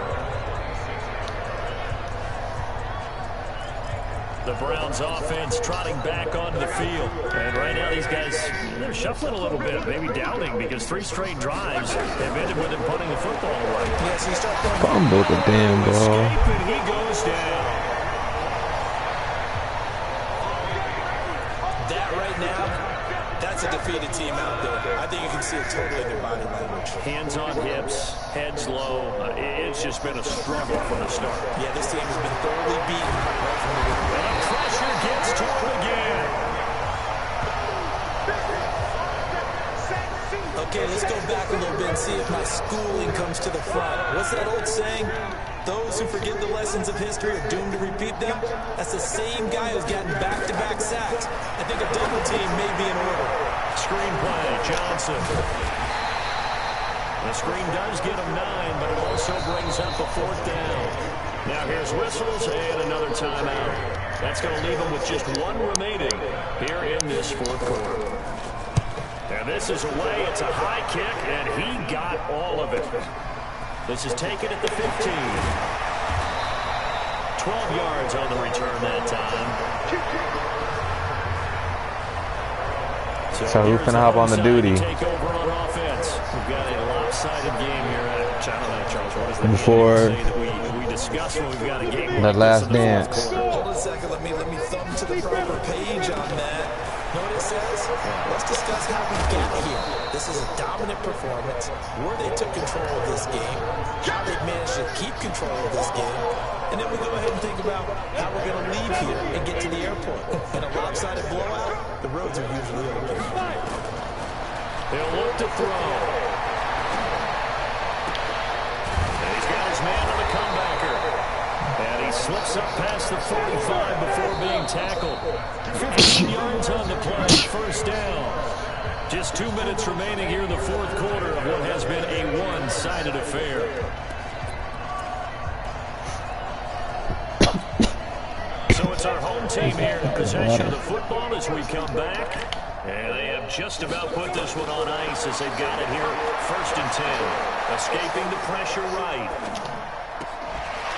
The Browns offense trotting back onto the field. And right now these guys, they're shuffling a little bit, maybe doubting, because 3 straight drives have ended with them putting the football away. Yeah, so you start throwing. Fumble the damn ball. And he goes down. That right now, that's a defeated team out there. I think you can see it totally in their body language. Hands on hips, heads low. It's just been a struggle from the start. Yeah, this team has been thoroughly beaten right from the beginning. And the pressure gets to him again. Okay, let's go back a little bit and see if my schooling comes to the front. What's that old saying? Those who forget the lessons of history are doomed to repeat them. That's the same guy who's gotten back-to-back sacks. I think a double team may be in order. Screenplay, Johnson. The screen does get him 9, but it also brings up a 4th down. Now here's whistles and another timeout. That's going to leave him with just 1 remaining here in this 4th quarter. And this is away. It's a high kick, and he got all of it. This is taken at the 15. 12 yards on the return that time. So who's gonna hop on the duty? Take over on offense. We've got a lopsided game here. I don't know, Charles. What is that Before that we discuss when we've got a game? that last dance. let me thumb to the proper page on that. Know what it says? Let's discuss how we got here. This is a dominant performance, where they took control of this game, how they've managed to keep control of this game, and then we go ahead and think about how we're going to leave here and get to the airport. In a lopsided blowout, the roads are usually open. He'll look to throw. And he's got his man on the comebacker. And he slips up past the 45 before being tackled. 15 yards on the play, first down. Just 2 minutes remaining here in the fourth quarter of what has been a one-sided affair. So it's our home team here in possession of the football as we come back. And they have just about put this one on ice as they've got it here, 1st and 10. Escaping the pressure right.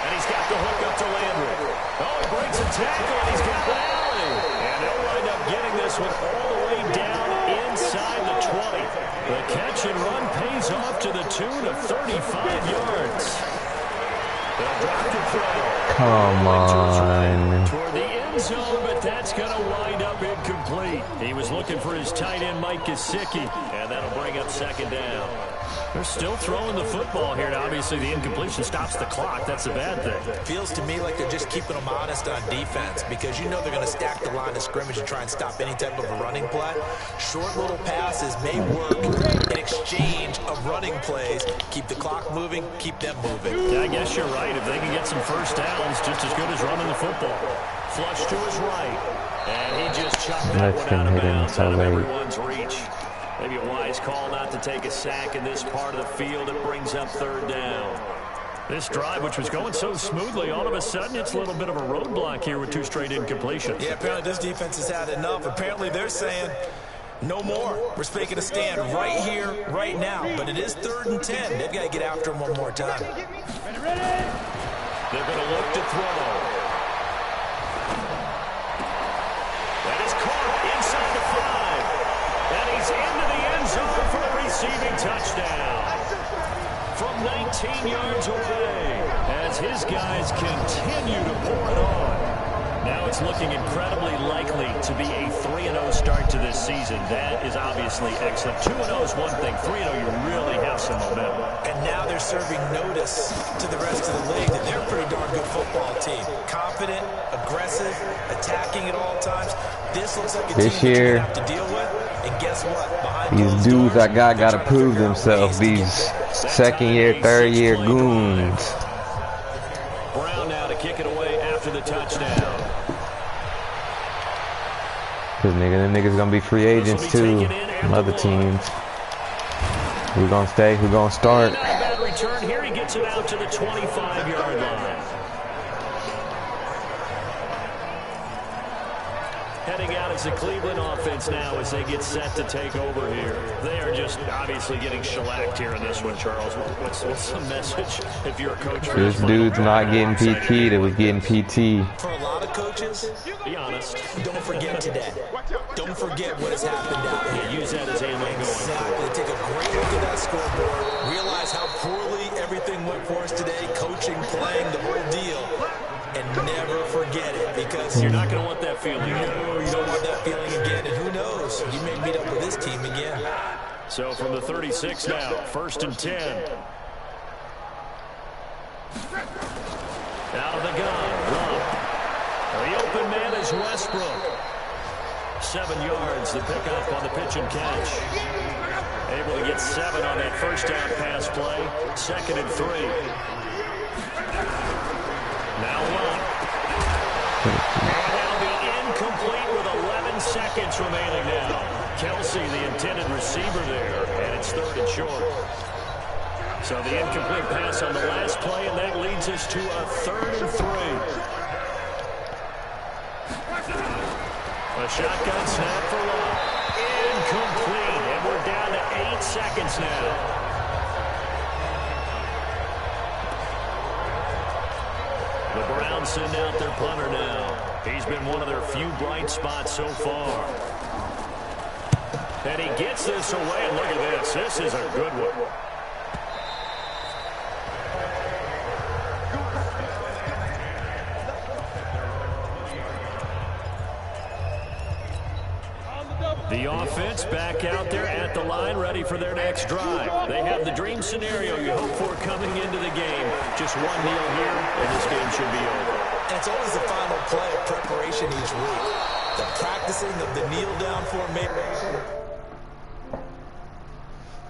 And he's got the hook up to Landry. Oh, he breaks a tackle, and he's got Alley. And they'll wind up getting this one all the way down inside the 20. The catch and run pays off to the tune of 35 yards. They'll drop the throw. Come on. Toward the end zone, but that's going to wind up incomplete. He was looking for his tight end, Mike Gesicki, and that'll bring up 2nd down. They're still throwing the football here, and obviously the incompletion stops the clock. That's a bad thing. Feels to me like they're just keeping them honest on defense because you know they're going to stack the line of scrimmage and try and stop any type of a running play. Short little passes may work in exchange of running plays. Keep the clock moving, keep them moving. Yeah, I guess you're right. If they can get some first downs, just as good as running the football. Flush to his right, and he just chucked that one out of bounds, out of everyone's reach. Maybe a wise call not to take a sack in this part of the field. It brings up 3rd down. This drive, which was going so smoothly, all of a sudden it's a little bit of a roadblock here with 2 straight incompletions. Yeah, apparently this defense has had enough. Apparently they're saying, no more. We're making a stand right here, right now. But it is 3rd and 10. They've got to get after him one more time. They're going to look to throw. That is caught inside the 5. And he's into the end zone for the receiving touchdown. From 19 yards away, as his guys continue to pour it on. Now it's looking incredibly likely to be a 3-0 start to this season. That is obviously excellent. 2-0 is one thing. 3-0, you really have some momentum. And now they're serving notice to the rest of the league that they're a pretty darn good football team. Confident, aggressive, attacking at all times. This looks like a team that you're going to have to deal with. And guess what? Behind These dudes I got to prove themselves. These 2nd year, 3rd year goons. Brown now to kick it away after the touchdown. Cause them niggas gonna be free agents too. From other teams. Who gonna stay? Who gonna start? Not a bad return here. He gets it out to the 25-yard line. Heading out is the Cleveland offense now as they get set to take over here. They are just obviously getting shellacked here in this one, Charles. What's the message if you're a coach? This dude's not getting PT. They was getting PT. For a lot of coaches, be honest. Don't forget today. Don't forget what has happened out here. Use that as ammo going Exactly. Take a great look at that scoreboard. Realize how poorly everything went for us today. Coaching, playing, the whole deal. And never forget it because you're not going to want that feeling again. No, you don't want that feeling again. And who knows? You may meet up with this team again. So from the 36 now, 1st and 10. Out of the gun. Love. The open man is Westbrook. 7 yards, the pickup on the pitch and catch. Able to get 7 on that first down pass play. 2nd and 3. Now Love. And that'll be incomplete with 11 seconds remaining now. Kelsey, the intended receiver there, and it's 3rd and short. So the incomplete pass on the last play, and that leads us to a 3rd and 3. A shotgun snap for Love. Incomplete, and we're down to 8 seconds now. The Browns send out their punter now. He's been one of their few bright spots so far. And he gets this away, and look at this. This is a good one. The offense back out there at the line, ready for their next drive. They have the dream scenario you hope for coming into the game. Just one kneel here, and this game should be over. And it's always the final play of preparation each week. The practicing of the kneel-down formation.